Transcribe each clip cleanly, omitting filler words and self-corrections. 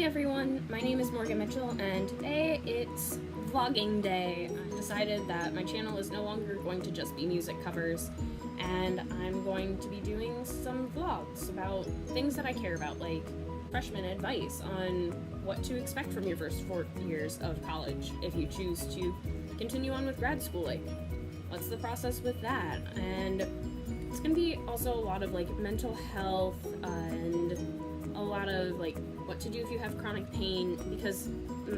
everyone, my name is Morgan Mitchell, and today it's vlogging day. I decided that my channel is no longer going to just be music covers, and I'm going to be doing some vlogs about things that I care about, like freshman advice on what to expect from your first 4 years of college if you choose to continue on with grad school. Like, what's the process with that? And it's gonna be also a lot of like mental health and a lot of like what to do if you have chronic pain, because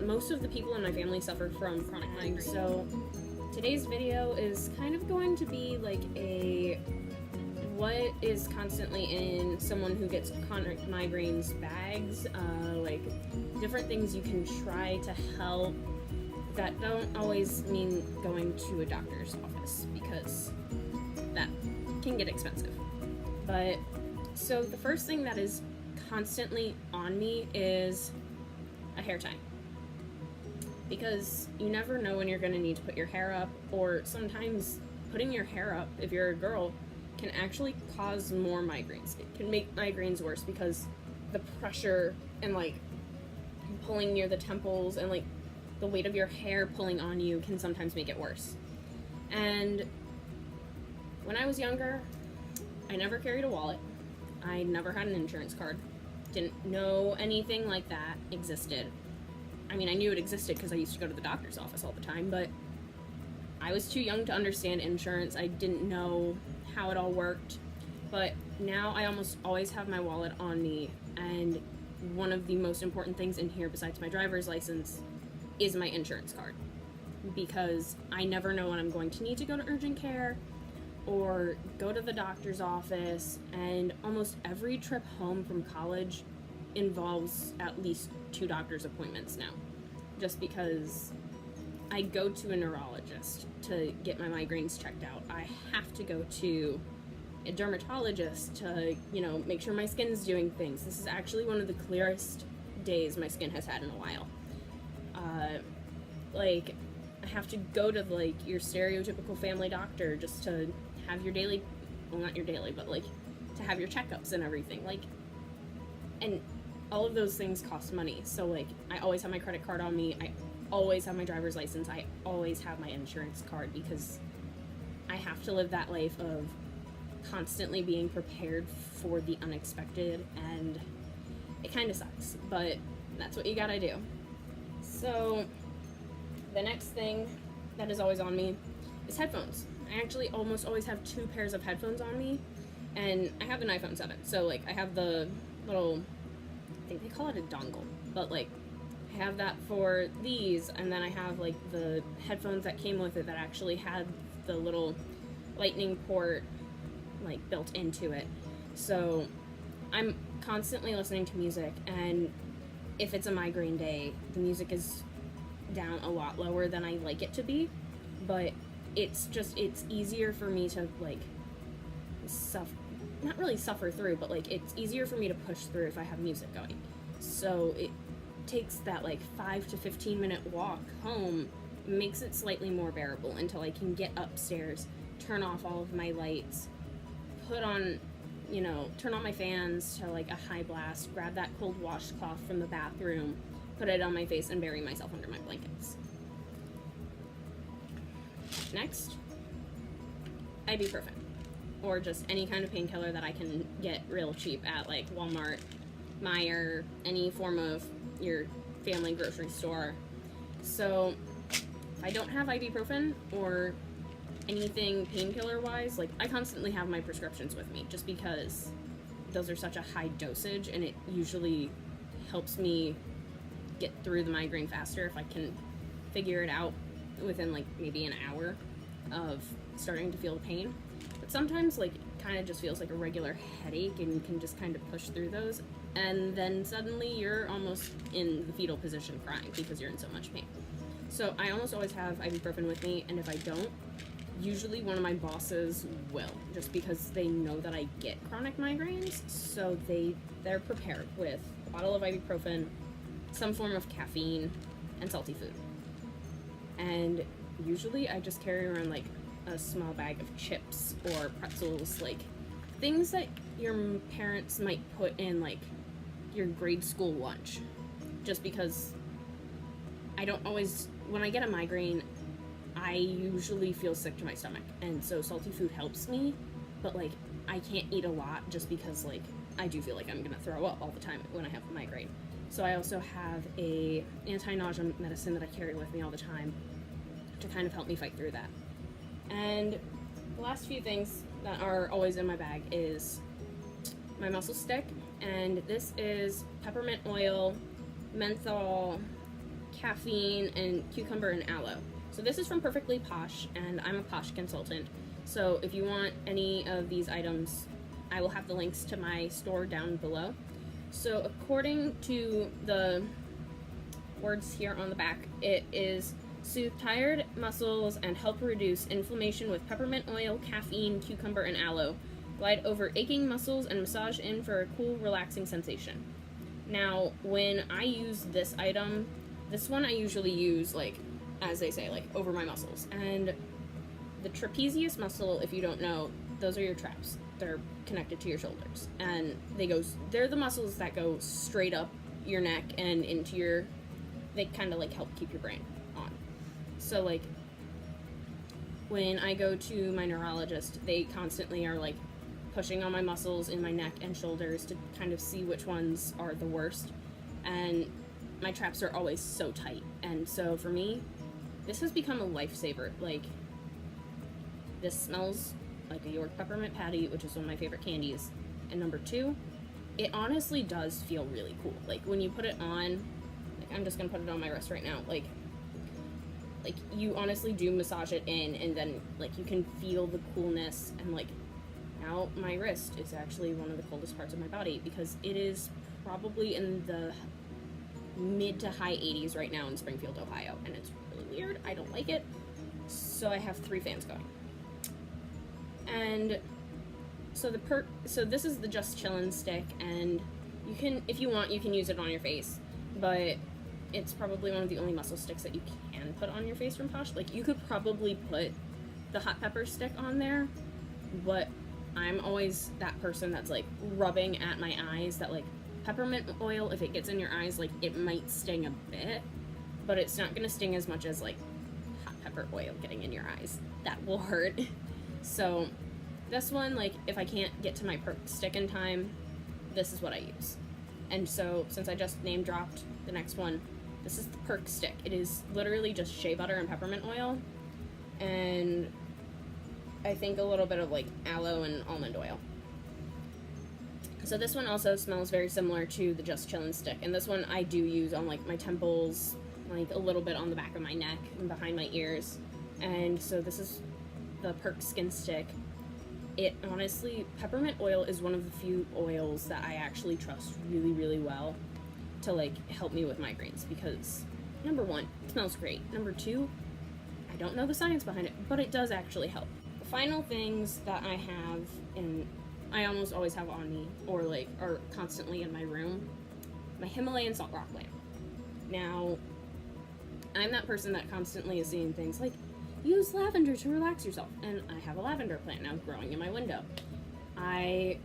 most of the people in my family suffer from chronic migraines. So today's video is kind of going to be like a what is constantly in someone who gets chronic migraines bags, like different things you can try to help that don't always mean going to a doctor's office, because that can get expensive. But so the first thing that is constantly on me is a hair tie, because you never know when you're going to need to put your hair up, or sometimes putting your hair up, if you're a girl, can actually cause more migraines. It can make migraines worse because the pressure and like pulling near the temples and like the weight of your hair pulling on you can sometimes make it worse. And when I was younger, I never carried a wallet. I never had an insurance card. Didn't know anything like that existed. I mean, I knew it existed because I used to go to the doctor's office all the time, but I was too young to understand insurance. I didn't know how it all worked. But now I almost always have my wallet on me, and one of the most important things in here besides my driver's license is my insurance card, because I never know when I'm going to need to go to urgent care or go to the doctor's office, and almost every trip home from college involves at least 2 doctor's appointments now, just because I go to a neurologist to get my migraines checked out. I have to go to a dermatologist to, make sure my skin's doing things. This is actually one of the clearest days my skin has had in a while. Like, I have to go to like your stereotypical family doctor just to have your daily, well, not your daily, but like to have your checkups and everything. Like, and all of those things cost money. So like, I always have my credit card on me. I always have my driver's license. I always have my insurance card, because I have to live that life of constantly being prepared for the unexpected, and it kind of sucks, but that's what you gotta do. So the next thing that is always on me is headphones. I actually almost always have 2 pairs of headphones on me, and I have an iPhone 7, so like I have the little, I think they call it a dongle, but like I have that for these, and then I have like the headphones that came with it that actually had the little lightning port like built into it. So I'm constantly listening to music, and if it's a migraine day, the music is down a lot lower than I like it to be, but it's easier for me to like not really suffer through, but like it's easier for me to push through if I have music going. So it takes that like 5 to 15 minute walk home, makes it slightly more bearable until I can get upstairs, turn off all of my lights, put on, turn on my fans to like a high blast, grab that cold washcloth from the bathroom, put it on my face, and bury myself under my blankets. Next, ibuprofen, or just any kind of painkiller that I can get real cheap at like Walmart, Meijer, any form of your family grocery store. So if I don't have ibuprofen or anything painkiller wise, like I constantly have my prescriptions with me, just because those are such a high dosage, and it usually helps me get through the migraine faster if I can figure it out within like maybe an hour of starting to feel the pain. But sometimes like it kind of just feels like a regular headache, and you can just kind of push through those, and then suddenly you're almost in the fetal position crying because you're in so much pain. So I almost always have ibuprofen with me, and if I don't, usually one of my bosses will, just because they know that I get chronic migraines, so they're prepared with a bottle of ibuprofen, some form of caffeine, and salty food. And usually I just carry around like a small bag of chips or pretzels, like things that your parents might put in like your grade school lunch, just because I don't always, when I get a migraine, I usually feel sick to my stomach, and so salty food helps me, but like I can't eat a lot just because like I do feel like I'm gonna throw up all the time when I have a migraine. So I also have a anti-nausea medicine that I carry with me all the time to kind of help me fight through that. And the last few things that are always in my bag is my muscle stick, and this is peppermint oil, menthol, caffeine, and cucumber and aloe. So this is from Perfectly Posh, and I'm a Posh consultant. So if you want any of these items, I will have the links to my store down below. So according to the words here on the back, it is soothe tired muscles and help reduce inflammation with peppermint oil, caffeine, cucumber, and aloe. Glide over aching muscles and massage in for a cool, relaxing sensation. Now, when I use this item, this one I usually use, like, as they say, like, over my muscles. And the trapezius muscle, if you don't know, those are your traps. They're connected to your shoulders. And they're the muscles that go straight up your neck and into your, they kind of, like, help keep your brain on. So, like, when I go to my neurologist, they constantly are, like, pushing on my muscles in my neck and shoulders to kind of see which ones are the worst. And my traps are always so tight. And so for me, this has become a lifesaver. Like, this smells like a York peppermint patty, which is one of my favorite candies. And number two, it honestly does feel really cool. Like, when you put it on, like, I'm just gonna put it on my wrist right now, like you honestly do massage it in, and then, like, you can feel the coolness. And, like, now my wrist is actually one of the coldest parts of my body, because it is probably in the mid to high 80s right now in Springfield, Ohio, and it's really weird. I don't like it. So I have 3 fans going. And so so this is the Just Chillin' stick, and you can, if you want, you can use it on your face, but it's probably one of the only muscle sticks that you can put on your face from Posh. Like, you could probably put the hot pepper stick on there, but I'm always that person that's, like, rubbing at my eyes, that, like, peppermint oil, if it gets in your eyes, like, it might sting a bit, but it's not gonna sting as much as, like, hot pepper oil getting in your eyes. That will hurt. So this one, like, if I can't get to my perk stick in time, this is what I use. And so, since I just name dropped the next one, this is the perk stick. It is literally just shea butter and peppermint oil, and I think a little bit of, like, aloe and almond oil. So this one also smells very similar to the Just Chillin' stick, and this one I do use on, like, my temples, like, a little bit on the back of my neck and behind my ears. And so this is the perk skin stick. It honestly, peppermint oil is one of the few oils that I actually trust really, really well to, like, help me with migraines, because number one, it smells great. Number two, I don't know the science behind it, but it does actually help. The final things that I have, and I almost always have on me, or, like, are constantly in my room, my Himalayan salt rock lamp. Now, I'm that person that constantly is seeing things like, use lavender to relax yourself, and I have a lavender plant now growing in my window. I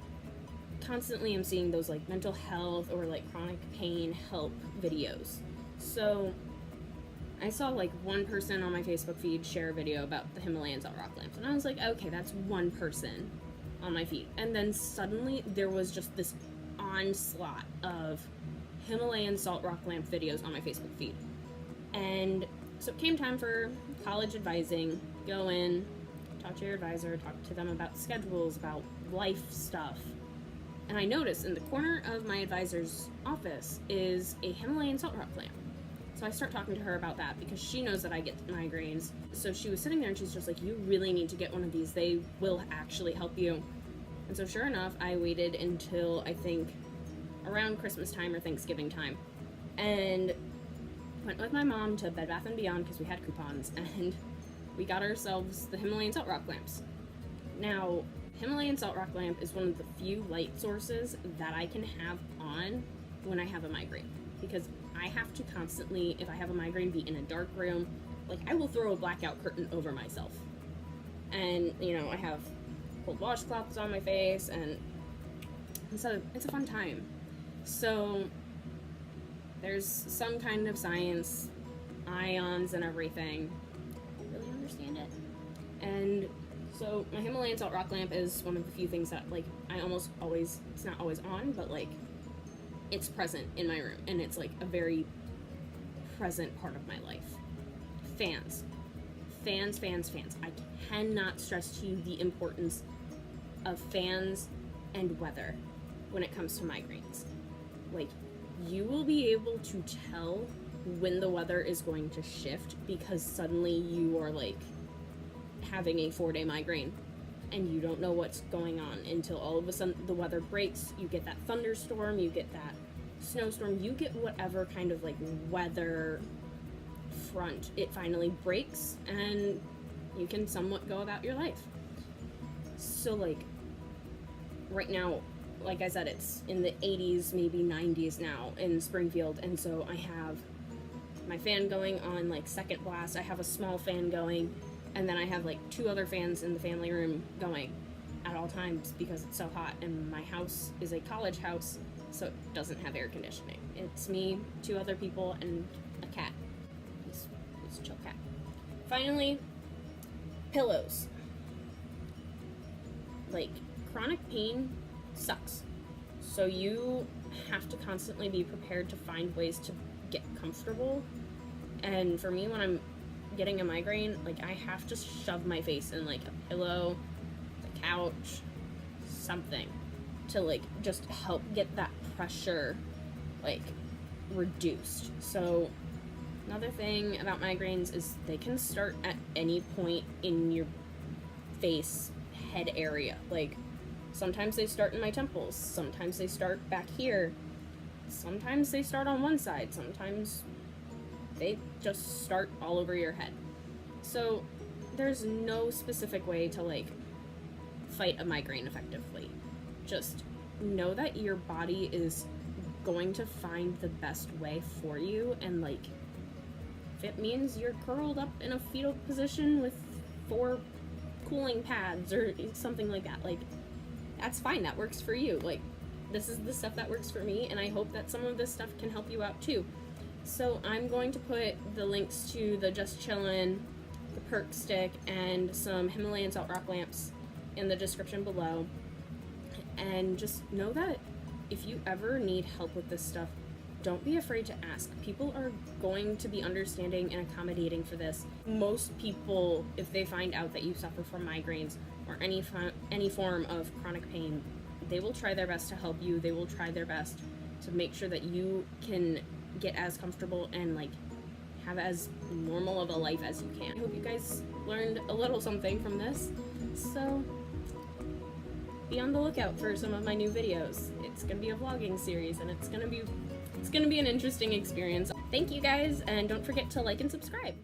constantly am seeing those, like, mental health or, like, chronic pain help videos. So I saw, like, one person on my Facebook feed share a video about the Himalayan salt rock lamps, and I was like, okay, that's one person on my feed. And then suddenly there was just this onslaught of Himalayan salt rock lamp videos on my Facebook feed. And so it came time for college advising. Go in, talk to your advisor, talk to them about schedules, about life stuff. And I noticed in the corner of my advisor's office is a Himalayan salt rock lamp. So I start talking to her about that, because she knows that I get migraines. So she was sitting there and she's just like, you really need to get one of these. They will actually help you. And so sure enough, I waited until, I think, around Christmas time or Thanksgiving time, and went with my mom to Bed Bath & Beyond, because we had coupons, and we got ourselves the Himalayan salt rock lamps. Now, Himalayan salt rock lamp is one of the few light sources that I can have on when I have a migraine, because I have to constantly, if I have a migraine, be in a dark room. Like, I will throw a blackout curtain over myself. And, you know, I have cold washcloths on my face, and so it's a fun time. So there's some kind of science, ions and everything. I don't really understand it. And so my Himalayan salt rock lamp is one of the few things that, like, I almost always, it's not always on, but, like, it's present in my room, and it's, like, a very present part of my life. Fans. Fans, fans, fans. I cannot stress to you the importance of fans and weather when it comes to migraines. Like, you will be able to tell when the weather is going to shift because suddenly you are, like, having a 4-day migraine and you don't know what's going on until all of a sudden the weather breaks. You get that thunderstorm, you get that snowstorm, you get whatever kind of, like, weather front. It finally breaks and you can somewhat go about your life. So, like, right now, like I said, it's in the 80s, maybe 90s now in Springfield, and so I have my fan going on, like, second blast. I have a small fan going, and then I have, like, 2 other fans in the family room going at all times because it's so hot, and my house is a college house, so it doesn't have air conditioning. It's me, 2 other people, and a cat. He's a chill cat. Finally, pillows. Like, chronic pain sucks. So you have to constantly be prepared to find ways to get comfortable. And for me, when I'm getting a migraine, like, I have to shove my face in, like, a pillow, the couch, something to, like, just help get that pressure, like, reduced. So another thing about migraines is they can start at any point in your face, head area. Like, sometimes they start in my temples, sometimes they start back here, sometimes they start on one side, sometimes they just start all over your head. So there's no specific way to, like, fight a migraine effectively. Just know that your body is going to find the best way for you, and, like, if it means you're curled up in a fetal position with 4 cooling pads or something like that, like, that's fine, that works for you. Like, this is the stuff that works for me, and I hope that some of this stuff can help you out too. So I'm going to put the links to the Just Chillin', the Perk Stick, and some Himalayan salt rock lamps in the description below. And just know that if you ever need help with this stuff, don't be afraid to ask. People are going to be understanding and accommodating for this. Most people, if they find out that you suffer from migraines or any form of chronic pain, they will try their best to help you. They will try their best to make sure that you can get as comfortable and, like, have as normal of a life as you can. I hope you guys learned a little something from this. So be on the lookout for some of my new videos. It's gonna be a vlogging series, and it's gonna be an interesting experience. Thank you guys, and don't forget to like and subscribe.